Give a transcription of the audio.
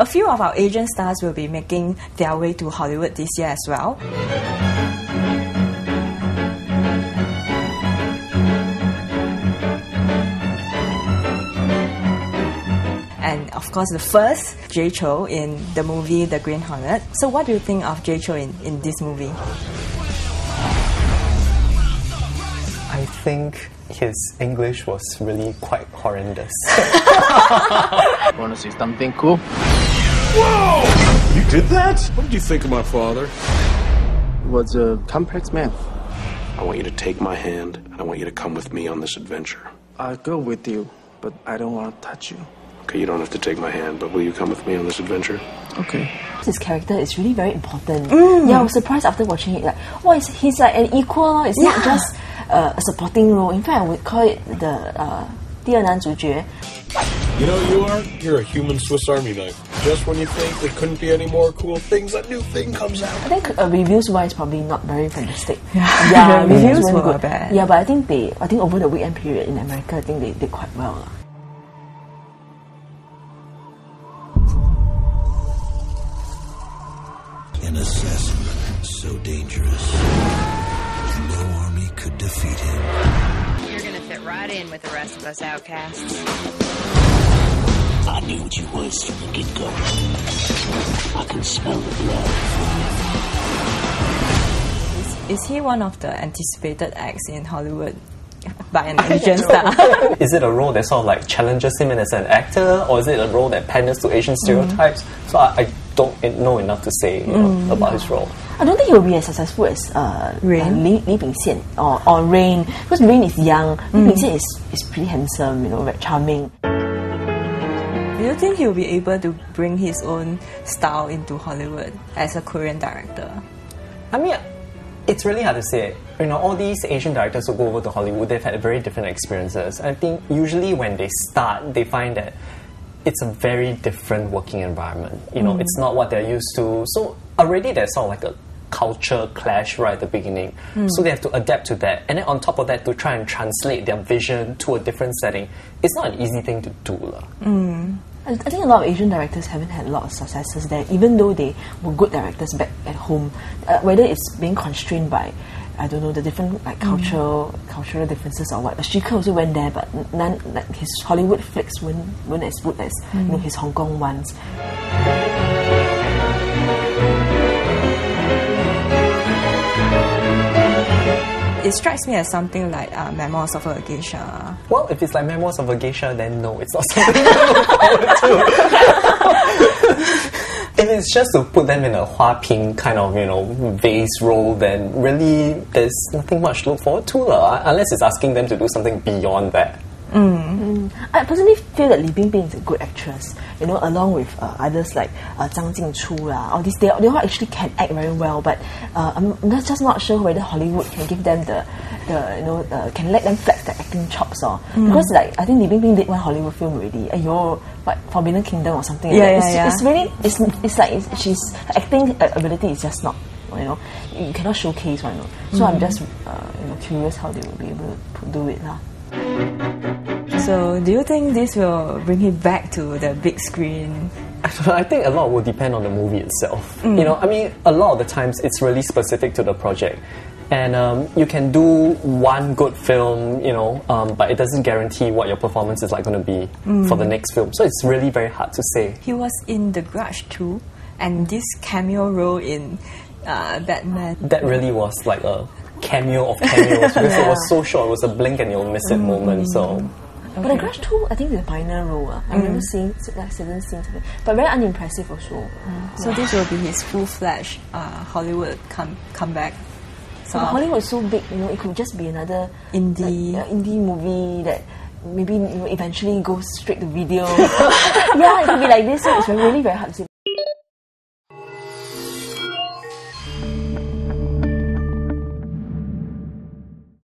few of our Asian stars will be making their way to Hollywood this year as well. And of course, the first Chou in the movie The Green Hornet. So what do you think of Chou in this movie? I think his English was really quite horrendous. Want to see something cool? Whoa! You did that? What did you think of my father? He was a complex man. I want you to take my hand, and I want you to come with me on this adventure. I'll go with you, but I don't want to touch you. Okay, you don't have to take my hand, but will you come with me on this adventure? Okay. His character is really very important. Yeah, I was surprised after watching it. Like, oh, he's like an equal. It's not just a supporting role. In fact, I would call it the 第二男主角. You know who you are? You're a human Swiss Army knife. Just when you think there couldn't be any more cool things, a new thing comes out. I think reviews-wise, probably not very fantastic. Yeah, reviews were bad. Yeah, but I think over the weekend period in America, I think they did quite well. An assassin so dangerous, no army could defeat him. You're gonna fit right in with the rest of us outcasts. I knew what you was from the get-go. I can smell the blood. Is he one of the anticipated acts in Hollywood by an Asian star? Is it a role that sort of like challenges him as an actor, or is it a role that panders to Asian stereotypes? So I don't know enough to say about his role. I don't think he will be as successful as Rain? Li Bingxian or Rain, because Rain is young. Li Bingxian is pretty handsome, very charming. Do you think he'll be able to bring his own style into Hollywood as a Korean director? I mean, it's really hard to say. All these Asian directors who go over to Hollywood, they've had very different experiences. I think usually when they start, they find that it's a very different working environment. It's not what they're used to. So already there's sort of like a culture clash right at the beginning. So they have to adapt to that. And then on top of that, to try and translate their vision to a different setting, it's not an easy thing to do. I think a lot of Asian directors haven't had a lot of successes there, even though they were good directors back at home. Whether it's being constrained by, I don't know, the different cultural differences or what. Ashika also went there, but none, his Hollywood flicks weren't as good as his Hong Kong ones. It strikes me as something like Memoirs of a Geisha. Well, if it's like Memoirs of a Geisha, then no, it's not something to look forward to. If it's just to put them in a Hua Ping kind of, vase role, then really there's nothing much to look forward to, unless it's asking them to do something beyond that. I personally feel that Li Bingbing is a good actress, along with others like Zhang Jingchu, all these. They all actually can act very well, but I'm just not sure whether Hollywood can give them can let them flex their acting chops, because I think Li Bingbing did one Hollywood film already. What Forbidden Kingdom or something. It's really it's like she's acting ability is just not. You cannot showcase one. So I'm just curious how they will be able to do it . So do you think this will bring him back to the big screen? I think a lot will depend on the movie itself. A lot of the times it's really specific to the project. And you can do one good film, but it doesn't guarantee what your performance is going to be for the next film. So it's really very hard to say. He was in The Grudge too, and this cameo role in Batman. That really was like a cameo of cameos, because it was so short. It was a blink and you'll miss it moment. So. But The Grudge 2, I think is a pioneer role. I remember seeing certain scenes of it, but very unimpressive also. So this will be his full-fledged Hollywood comeback. So Hollywood is so big, it could just be another indie movie that maybe eventually goes straight to video. Yeah, it could be like this. So it's really very hard to say.